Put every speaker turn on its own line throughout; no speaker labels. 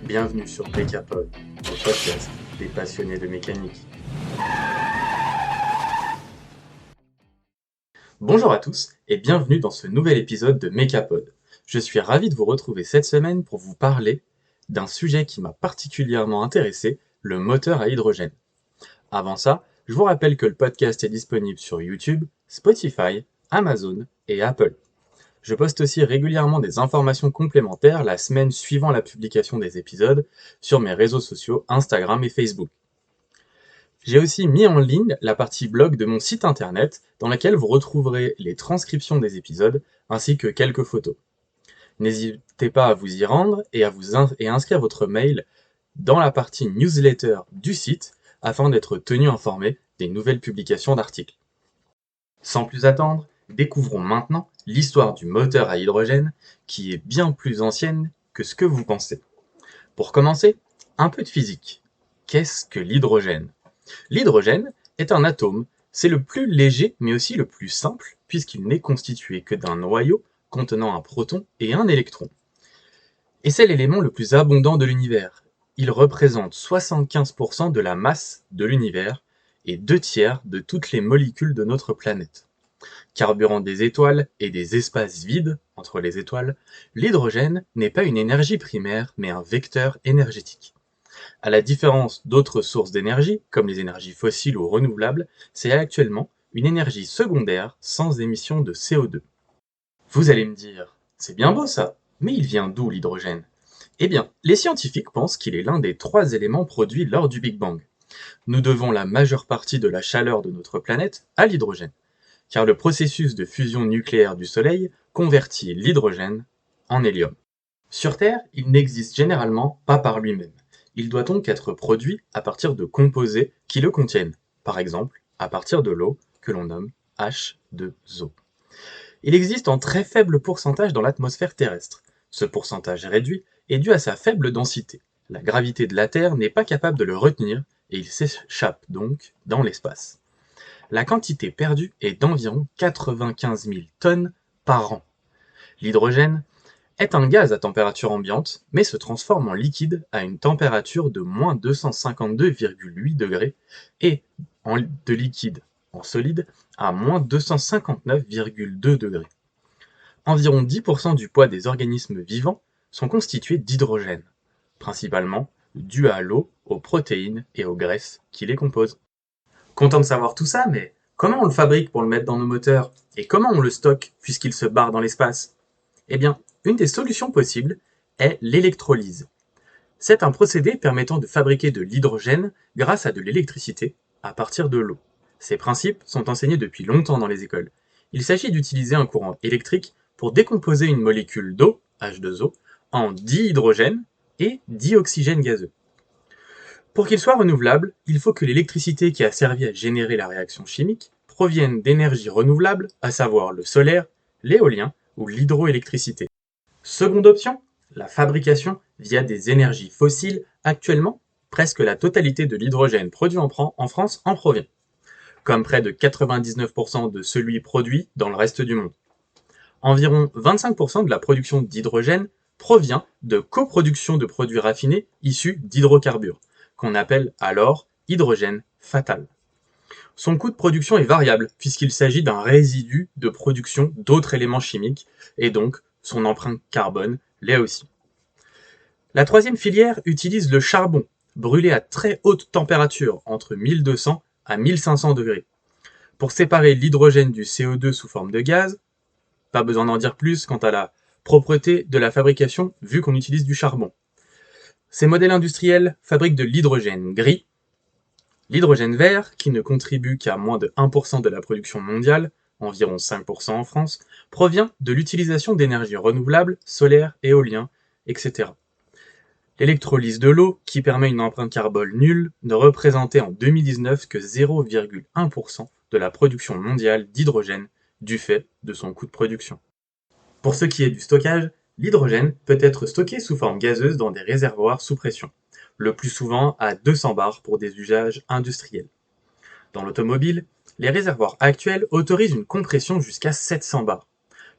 Bienvenue sur Mécapod, le podcast des passionnés de mécanique. Bonjour à tous et bienvenue dans ce nouvel épisode de Mécapod. Je suis ravi de vous retrouver cette semaine pour vous parler d'un sujet qui m'a particulièrement intéressé, le moteur à hydrogène. Avant ça, je vous rappelle que le podcast est disponible sur YouTube, Spotify, Amazon et Apple. Je poste aussi régulièrement des informations complémentaires la semaine suivant la publication des épisodes sur mes réseaux sociaux Instagram et Facebook. J'ai aussi mis en ligne la partie blog de mon site internet dans laquelle vous retrouverez les transcriptions des épisodes ainsi que quelques photos. N'hésitez pas à vous y rendre et à inscrire votre mail dans la partie newsletter du site afin d'être tenu informé des nouvelles publications d'articles. Sans plus attendre, découvrons maintenant l'histoire du moteur à hydrogène qui est bien plus ancienne que ce que vous pensez. Pour commencer, un peu de physique. Qu'est-ce que l'hydrogène ? L'hydrogène est un atome, c'est le plus léger mais aussi le plus simple puisqu'il n'est constitué que d'un noyau contenant un proton et un électron. Et c'est l'élément le plus abondant de l'univers. Il représente 75% de la masse de l'univers et 2/3 de toutes les molécules de notre planète. Carburant des étoiles et des espaces vides entre les étoiles, l'hydrogène n'est pas une énergie primaire mais un vecteur énergétique. À la différence d'autres sources d'énergie, comme les énergies fossiles ou renouvelables, c'est actuellement une énergie secondaire sans émission de CO2. Vous allez me dire, c'est bien beau ça, mais il vient d'où l'hydrogène ? Eh bien, les scientifiques pensent qu'il est l'un des 3 éléments produits lors du Big Bang. Nous devons la majeure partie de la chaleur de notre planète à l'hydrogène, car le processus de fusion nucléaire du Soleil convertit l'hydrogène en hélium. Sur Terre, il n'existe généralement pas par lui-même. Il doit donc être produit à partir de composés qui le contiennent, par exemple à partir de l'eau que l'on nomme H2O. Il existe en très faible pourcentage dans l'atmosphère terrestre. Ce pourcentage réduit est dû à sa faible densité. La gravité de la Terre n'est pas capable de le retenir et il s'échappe donc dans l'espace. La quantité perdue est d'environ 95 000 tonnes par an. L'hydrogène est un gaz à température ambiante, mais se transforme en liquide à une température de moins 252,8 degrés et de liquide en solide à moins 259,2 degrés. Environ 10% du poids des organismes vivants sont constitués d'hydrogène, principalement dû à l'eau, aux protéines et aux graisses qui les composent. Content de savoir tout ça, mais comment on le fabrique pour le mettre dans nos moteurs ? Et comment on le stocke puisqu'il se barre dans l'espace ? Eh bien, une des solutions possibles est l'électrolyse. C'est un procédé permettant de fabriquer de l'hydrogène grâce à de l'électricité à partir de l'eau. Ces principes sont enseignés depuis longtemps dans les écoles. Il s'agit d'utiliser un courant électrique pour décomposer une molécule d'eau, H2O, en dihydrogène et dioxygène gazeux. Pour qu'il soit renouvelable, il faut que l'électricité qui a servi à générer la réaction chimique provienne d'énergies renouvelables, à savoir le solaire, l'éolien ou l'hydroélectricité. Seconde option, la fabrication via des énergies fossiles. Actuellement, presque la totalité de l'hydrogène produit en France en provient, comme près de 99% de celui produit dans le reste du monde. Environ 25% de la production d'hydrogène provient de coproduction de produits raffinés issus d'hydrocarbures, qu'on appelle alors hydrogène fatal. Son coût de production est variable puisqu'il s'agit d'un résidu de production d'autres éléments chimiques et donc son empreinte carbone l'est aussi. La troisième filière utilise le charbon, brûlé à très haute température, entre 1200 à 1500 degrés. Pour séparer l'hydrogène du CO2 sous forme de gaz, pas besoin d'en dire plus quant à la propreté de la fabrication vu qu'on utilise du charbon. Ces modèles industriels fabriquent de l'hydrogène gris, l'hydrogène vert, qui ne contribue qu'à moins de 1% de la production mondiale, environ 5% en France, provient de l'utilisation d'énergies renouvelables, solaires, éoliens, etc. L'électrolyse de l'eau, qui permet une empreinte carbone nulle, ne représentait en 2019 que 0,1% de la production mondiale d'hydrogène du fait de son coût de production. Pour ce qui est du stockage, l'hydrogène peut être stocké sous forme gazeuse dans des réservoirs sous pression, le plus souvent à 200 bars pour des usages industriels. Dans l'automobile, les réservoirs actuels autorisent une compression jusqu'à 700 bars.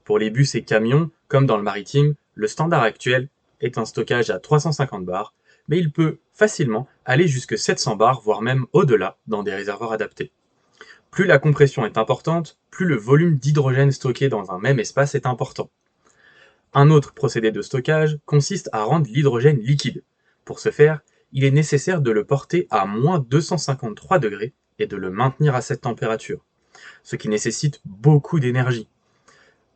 Pour les bus et camions, comme dans le maritime, le standard actuel est un stockage à 350 bars, mais il peut facilement aller jusque 700 bars, voire même au-delà dans des réservoirs adaptés. Plus la compression est importante, plus le volume d'hydrogène stocké dans un même espace est important. Un autre procédé de stockage consiste à rendre l'hydrogène liquide. Pour ce faire, il est nécessaire de le porter à moins 253 degrés et de le maintenir à cette température, ce qui nécessite beaucoup d'énergie.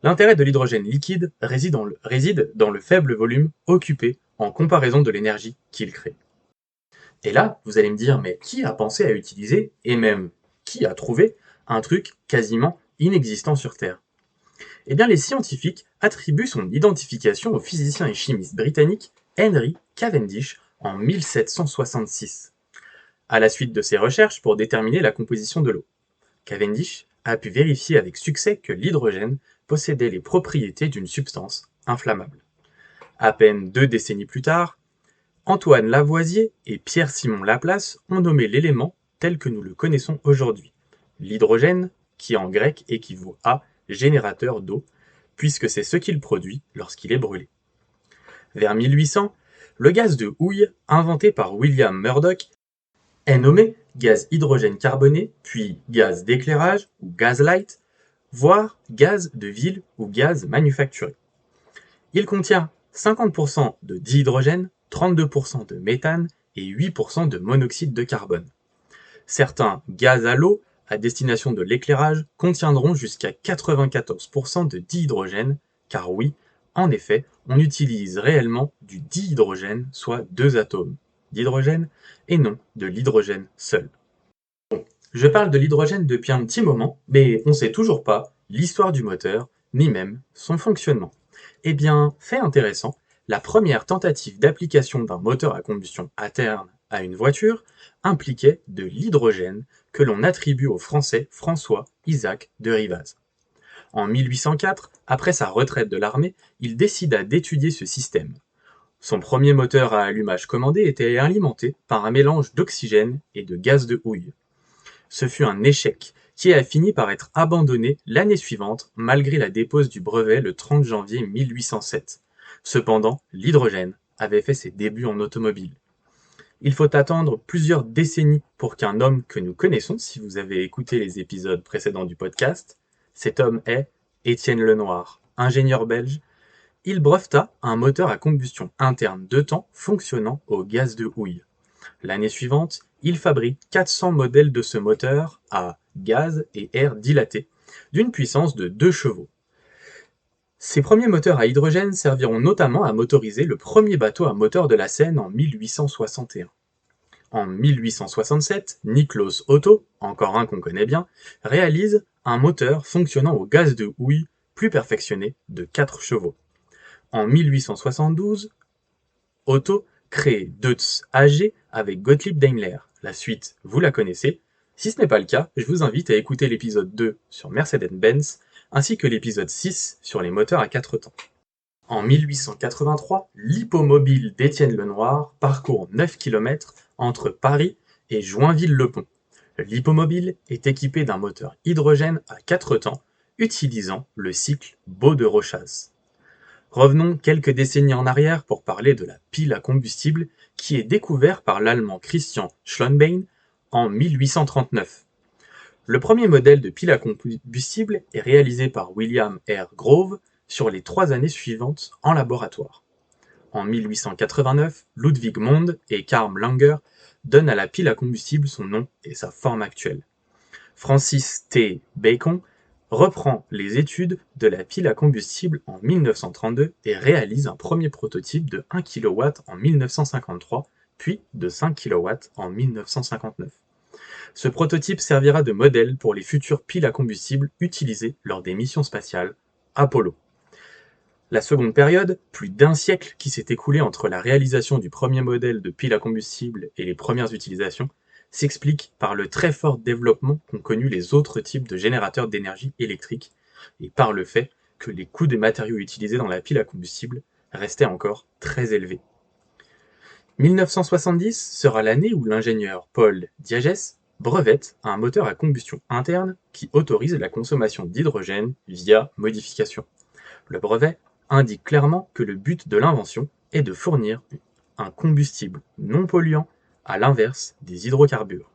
L'intérêt de l'hydrogène liquide réside dans le faible volume occupé en comparaison de l'énergie qu'il crée. Et là, vous allez me dire, mais qui a pensé à utiliser, et même qui a trouvé, un truc quasiment inexistant sur Terre? Eh bien, les scientifiques attribuent son identification au physicien et chimiste britannique Henry Cavendish en 1766. À la suite de ses recherches pour déterminer la composition de l'eau, Cavendish a pu vérifier avec succès que l'hydrogène possédait les propriétés d'une substance inflammable. À peine 2 décennies plus tard, Antoine Lavoisier et Pierre-Simon Laplace ont nommé l'élément tel que nous le connaissons aujourd'hui, l'hydrogène, qui en grec équivaut à générateur d'eau, puisque c'est ce qu'il produit lorsqu'il est brûlé. Vers 1800, le gaz de houille, inventé par William Murdoch, est nommé gaz hydrogène carboné, puis gaz d'éclairage ou gaz light, voire gaz de ville ou gaz manufacturé. Il contient 50% de dihydrogène, 32% de méthane et 8% de monoxyde de carbone. Certains gaz à l'eau à destination de l'éclairage contiendront jusqu'à 94% de dihydrogène, car oui, en effet, on utilise réellement du dihydrogène, soit 2 atomes d'hydrogène, et non de l'hydrogène seul. Je parle de l'hydrogène depuis un petit moment, mais on ne sait toujours pas l'histoire du moteur, ni même son fonctionnement. Eh bien, fait intéressant, la première tentative d'application d'un moteur à combustion interne à une voiture impliquait de l'hydrogène que l'on attribue au Français François Isaac de Rivaz. En 1804, après sa retraite de l'armée, il décida d'étudier ce système. Son premier moteur à allumage commandé était alimenté par un mélange d'oxygène et de gaz de houille. Ce fut un échec qui a fini par être abandonné l'année suivante malgré la dépose du brevet le 30 janvier 1807. Cependant, l'hydrogène avait fait ses débuts en automobile. Il faut attendre plusieurs décennies pour qu'un homme que nous connaissons, si vous avez écouté les épisodes précédents du podcast, cet homme est Étienne Lenoir, ingénieur belge. Il breveta un moteur à combustion interne 2 temps fonctionnant au gaz de houille. L'année suivante, il fabrique 400 modèles de ce moteur à gaz et air dilaté, d'une puissance de 2 chevaux. Ces premiers moteurs à hydrogène serviront notamment à motoriser le premier bateau à moteur de la Seine en 1861. En 1867, Niklaus Otto, encore un qu'on connaît bien, réalise un moteur fonctionnant au gaz de houille plus perfectionné de 4 chevaux. En 1872, Otto crée Deutz AG avec Gottlieb Daimler. La suite, vous la connaissez. Si ce n'est pas le cas, je vous invite à écouter l'épisode 2 sur Mercedes-Benz ainsi que l'épisode 6 sur les moteurs à 4 temps. En 1883, l'hippomobile d'Étienne Lenoir parcourt 9 km entre Paris et Joinville-le-Pont. L'hippomobile est équipé d'un moteur hydrogène à 4 temps utilisant le cycle Baux-de-Rochas. Revenons quelques décennies en arrière pour parler de la pile à combustible qui est découverte par l'allemand Christian Schonbein en 1839. Le premier modèle de pile à combustible est réalisé par William R. Grove sur les 3 années suivantes en laboratoire. En 1889, Ludwig Mond et Karl Langer donnent à la pile à combustible son nom et sa forme actuelle. Francis T. Bacon reprend les études de la pile à combustible en 1932 et réalise un premier prototype de 1 kW en 1953, puis de 5 kW en 1959. Ce prototype servira de modèle pour les futures piles à combustible utilisées lors des missions spatiales Apollo. La seconde période, plus d'1 siècle qui s'est écoulé entre la réalisation du premier modèle de pile à combustible et les premières utilisations, s'explique par le très fort développement qu'ont connu les autres types de générateurs d'énergie électrique et par le fait que les coûts des matériaux utilisés dans la pile à combustible restaient encore très élevés. 1970 sera l'année où l'ingénieur Paul Diagès brevette un moteur à combustion interne qui autorise la consommation d'hydrogène via modification. Le brevet indique clairement que le but de l'invention est de fournir un combustible non polluant à l'inverse des hydrocarbures.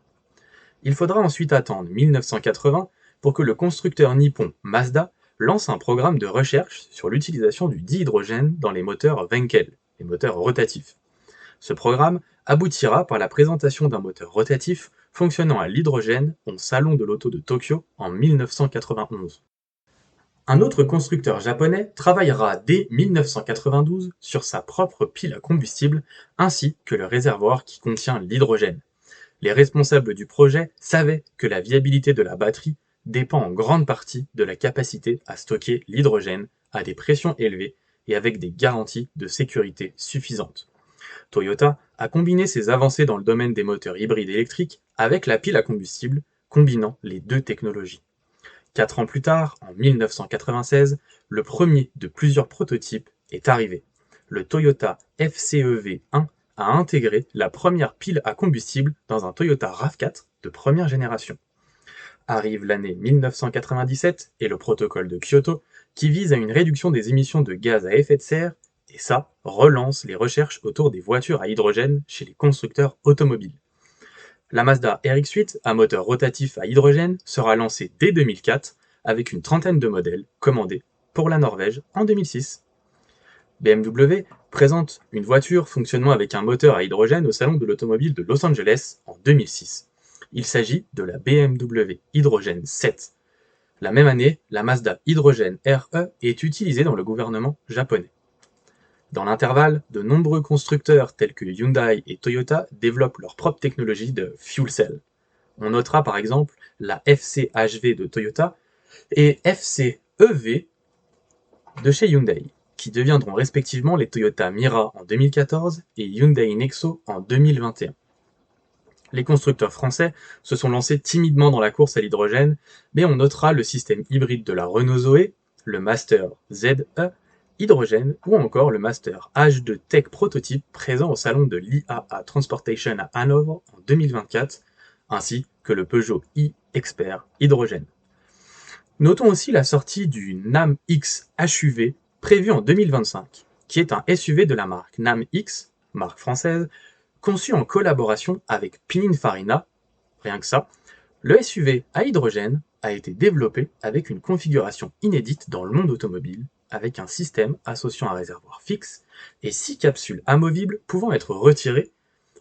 Il faudra ensuite attendre 1980 pour que le constructeur nippon Mazda lance un programme de recherche sur l'utilisation du dihydrogène dans les moteurs Wankel, les moteurs rotatifs. Ce programme aboutira par la présentation d'un moteur rotatif fonctionnant à l'hydrogène au Salon de l'Auto de Tokyo en 1991. Un autre constructeur japonais travaillera dès 1992 sur sa propre pile à combustible ainsi que le réservoir qui contient l'hydrogène. Les responsables du projet savaient que la viabilité de la batterie dépend en grande partie de la capacité à stocker l'hydrogène à des pressions élevées et avec des garanties de sécurité suffisantes. Toyota a combiné ses avancées dans le domaine des moteurs hybrides électriques avec la pile à combustible, combinant les deux technologies. 4 ans plus tard, en 1996, le premier de plusieurs prototypes est arrivé. Le Toyota FCEV1 a intégré la première pile à combustible dans un Toyota RAV4 de première génération. Arrive l'année 1997 et le protocole de Kyoto qui vise à une réduction des émissions de gaz à effet de serre et ça relance les recherches autour des voitures à hydrogène chez les constructeurs automobiles. La Mazda RX-8 à moteur rotatif à hydrogène sera lancée dès 2004 avec une trentaine de modèles commandés pour la Norvège en 2006. BMW présente une voiture fonctionnant avec un moteur à hydrogène au Salon de l'Automobile de Los Angeles en 2006. Il s'agit de la BMW Hydrogène 7. La même année, la Mazda Hydrogène RE est utilisée dans le gouvernement japonais. Dans l'intervalle, de nombreux constructeurs tels que Hyundai et Toyota développent leur propre technologie de fuel cell. On notera par exemple la FCHV de Toyota et FCEV de chez Hyundai, qui deviendront respectivement les Toyota Mira en 2014 et Hyundai Nexo en 2021. Les constructeurs français se sont lancés timidement dans la course à l'hydrogène, mais on notera le système hybride de la Renault Zoé, le Master ZE, hydrogène ou encore le Master H2 Tech prototype présent au salon de l'IAA Transportation à Hanovre en 2024, ainsi que le Peugeot e-Expert hydrogène. Notons aussi la sortie du NAM X HUV prévu en 2025, qui est un SUV de la marque NAM X, marque française, conçu en collaboration avec Pininfarina. Rien que ça, le SUV à hydrogène a été développé avec une configuration inédite dans le monde automobile, avec un système associant un réservoir fixe et 6 capsules amovibles pouvant être retirées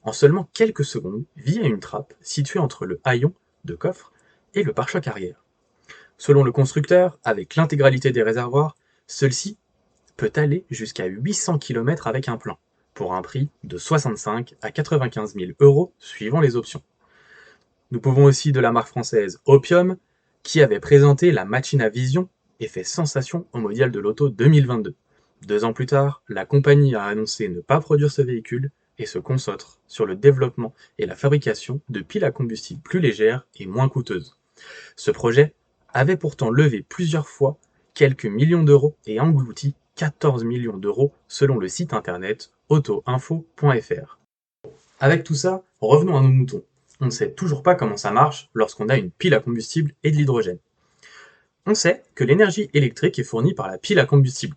en seulement quelques secondes via une trappe située entre le haillon de coffre et le pare-choc arrière. Selon le constructeur, avec l'intégralité des réservoirs, celui-ci peut aller jusqu'à 800 km avec un plein, pour un prix de 65 à 95 000 euros suivant les options. Nous pouvons aussi de la marque française Opium, qui avait présenté la Machina Vision et fait sensation au Mondial de l'Auto 2022. 2 ans plus tard, la compagnie a annoncé ne pas produire ce véhicule et se concentre sur le développement et la fabrication de piles à combustible plus légères et moins coûteuses. Ce projet avait pourtant levé plusieurs fois quelques millions d'euros et englouti 14 millions d'euros selon le site internet autoinfo.fr. Avec tout ça, revenons à nos moutons. On ne sait toujours pas comment ça marche lorsqu'on a une pile à combustible et de l'hydrogène. On sait que l'énergie électrique est fournie par la pile à combustible.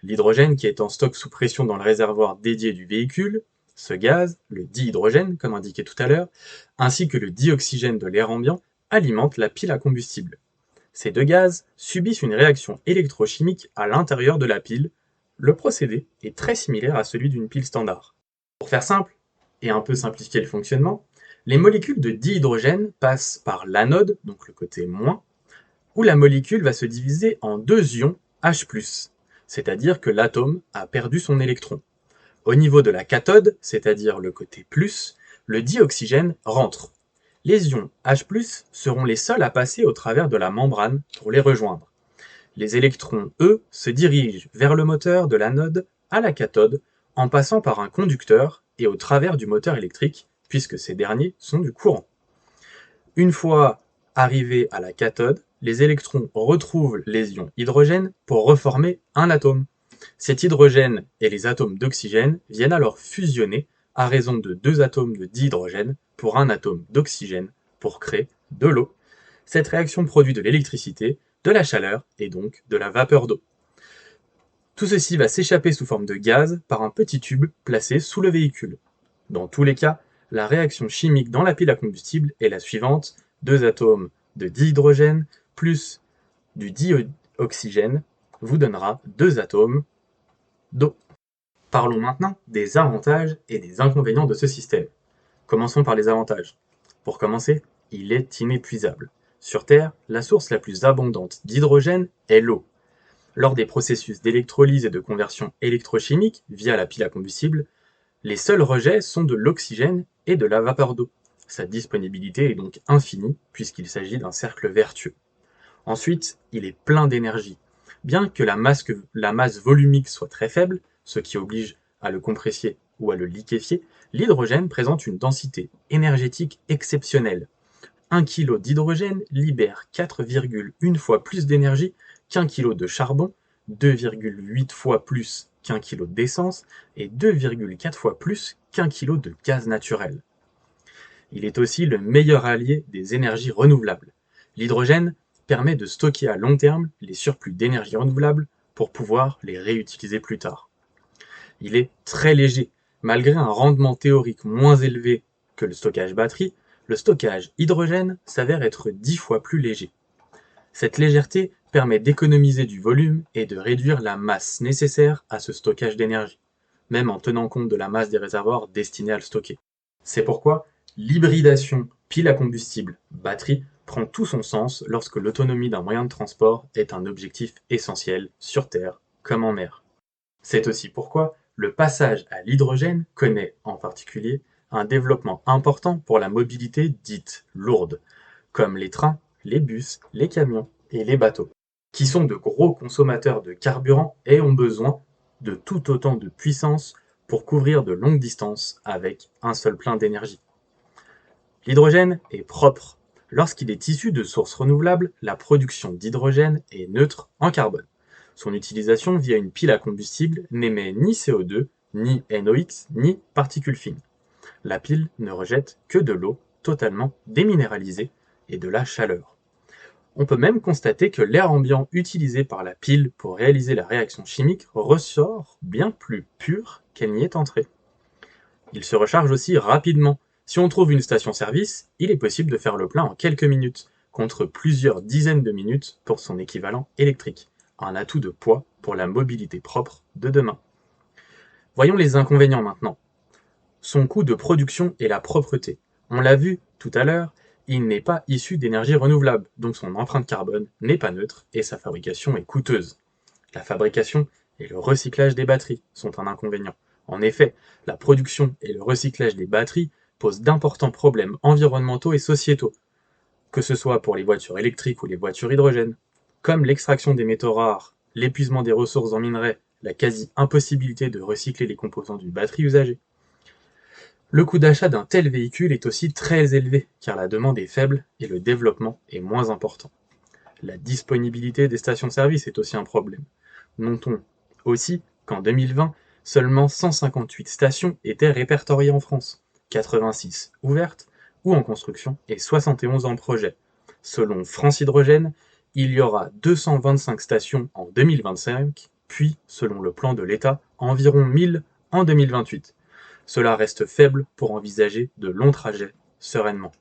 L'hydrogène qui est en stock sous pression dans le réservoir dédié du véhicule, ce gaz, le dihydrogène comme indiqué tout à l'heure, ainsi que le dioxygène de l'air ambiant alimentent la pile à combustible. Ces deux gaz subissent une réaction électrochimique à l'intérieur de la pile. Le procédé est très similaire à celui d'une pile standard. Pour faire simple, et un peu simplifier le fonctionnement, les molécules de dihydrogène passent par l'anode, donc le côté moins, où la molécule va se diviser en 2 ions H+, c'est-à-dire que l'atome a perdu son électron. Au niveau de la cathode, c'est-à-dire le côté plus, le dioxygène rentre. Les ions H+, seront les seuls à passer au travers de la membrane pour les rejoindre. Les électrons, eux, se dirigent vers le moteur de l'anode à la cathode en passant par un conducteur et au travers du moteur électrique, puisque ces derniers sont du courant. Une fois arrivés à la cathode, les électrons retrouvent les ions hydrogène pour reformer un atome. Cet hydrogène et les atomes d'oxygène viennent alors fusionner à raison de 2 atomes de dihydrogène pour un atome d'oxygène pour créer de l'eau. Cette réaction produit de l'électricité, de la chaleur et donc de la vapeur d'eau. Tout ceci va s'échapper sous forme de gaz par un petit tube placé sous le véhicule. Dans tous les cas, la réaction chimique dans la pile à combustible est la suivante: 2 atomes de dihydrogène plus du dioxygène vous donnera 2 atomes d'eau. Parlons maintenant des avantages et des inconvénients de ce système. Commençons par les avantages. Pour commencer, il est inépuisable. Sur Terre, la source la plus abondante d'hydrogène est l'eau. Lors des processus d'électrolyse et de conversion électrochimique via la pile à combustible, les seuls rejets sont de l'oxygène et de la vapeur d'eau. Sa disponibilité est donc infinie puisqu'il s'agit d'un cercle vertueux. Ensuite, il est plein d'énergie. Bien que la masse volumique soit très faible, ce qui oblige à le compresser ou à le liquéfier, l'hydrogène présente une densité énergétique exceptionnelle. 1 kg d'hydrogène libère 4,1 fois plus d'énergie qu'un kilo de charbon, 2,8 fois plus qu'un kilo d'essence et 2,4 fois plus qu'un kilo de gaz naturel. Il est aussi le meilleur allié des énergies renouvelables. L'hydrogène permet de stocker à long terme les surplus d'énergie renouvelable pour pouvoir les réutiliser plus tard. Il est très léger. Malgré un rendement théorique moins élevé que le stockage batterie, le stockage hydrogène s'avère être 10 fois plus léger. Cette légèreté permet d'économiser du volume et de réduire la masse nécessaire à ce stockage d'énergie, même en tenant compte de la masse des réservoirs destinés à le stocker. C'est pourquoi l'hybridation pile à combustible batterie prend tout son sens lorsque l'autonomie d'un moyen de transport est un objectif essentiel sur Terre comme en mer. C'est aussi pourquoi le passage à l'hydrogène connaît en particulier un développement important pour la mobilité dite lourde, comme les trains, les bus, les camions et les bateaux, qui sont de gros consommateurs de carburant et ont besoin de tout autant de puissance pour couvrir de longues distances avec un seul plein d'énergie. L'hydrogène est propre. Lorsqu'il est issu de sources renouvelables, la production d'hydrogène est neutre en carbone. Son utilisation via une pile à combustible n'émet ni CO2, ni NOx, ni particules fines. La pile ne rejette que de l'eau totalement déminéralisée et de la chaleur. On peut même constater que l'air ambiant utilisé par la pile pour réaliser la réaction chimique ressort bien plus pur qu'elle n'y est entrée. Il se recharge aussi rapidement. Si on trouve une station-service, il est possible de faire le plein en quelques minutes, contre plusieurs dizaines de minutes pour son équivalent électrique. Un atout de poids pour la mobilité propre de demain. Voyons les inconvénients maintenant. Son coût de production et la propreté. On l'a vu tout à l'heure, il n'est pas issu d'énergie renouvelable, donc son empreinte carbone n'est pas neutre et sa fabrication est coûteuse. La fabrication et le recyclage des batteries sont un inconvénient. En effet, la production et le recyclage des batteries posent d'importants problèmes environnementaux et sociétaux, que ce soit pour les voitures électriques ou les voitures hydrogène, comme l'extraction des métaux rares, l'épuisement des ressources en minerais, la quasi-impossibilité de recycler les composants d'une batterie usagée. Le coût d'achat d'un tel véhicule est aussi très élevé, car la demande est faible et le développement est moins important. La disponibilité des stations-service est aussi un problème. Notons aussi qu'en 2020, seulement 158 stations étaient répertoriées en France, 86 ouvertes ou en construction et 71 en projet. Selon France Hydrogène, il y aura 225 stations en 2025, puis, selon le plan de l'État, environ 1000 en 2028. Cela reste faible pour envisager de longs trajets sereinement.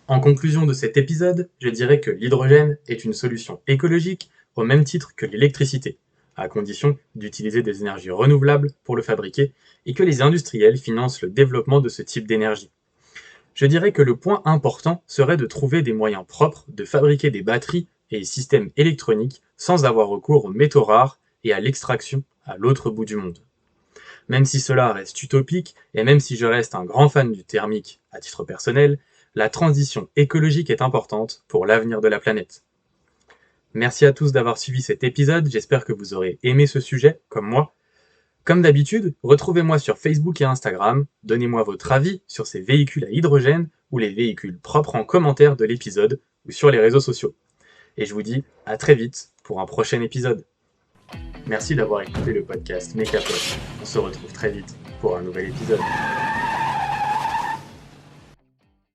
En conclusion de cet épisode, je dirais que l'hydrogène est une solution écologique au même titre que l'électricité, à condition d'utiliser des énergies renouvelables pour le fabriquer et que les industriels financent le développement de ce type d'énergie. Je dirais que le point important serait de trouver des moyens propres de fabriquer des batteries et des systèmes électroniques sans avoir recours aux métaux rares et à l'extraction à l'autre bout du monde. Même si cela reste utopique, et même si je reste un grand fan du thermique à titre personnel, la transition écologique est importante pour l'avenir de la planète. Merci à tous d'avoir suivi cet épisode, j'espère que vous aurez aimé ce sujet, comme moi. Comme d'habitude, retrouvez-moi sur Facebook et Instagram, donnez-moi votre avis sur ces véhicules à hydrogène ou les véhicules propres en commentaire de l'épisode ou sur les réseaux sociaux. Et je vous dis à très vite pour un prochain épisode. Merci d'avoir écouté le podcast Make Up. On se retrouve très vite pour un nouvel épisode.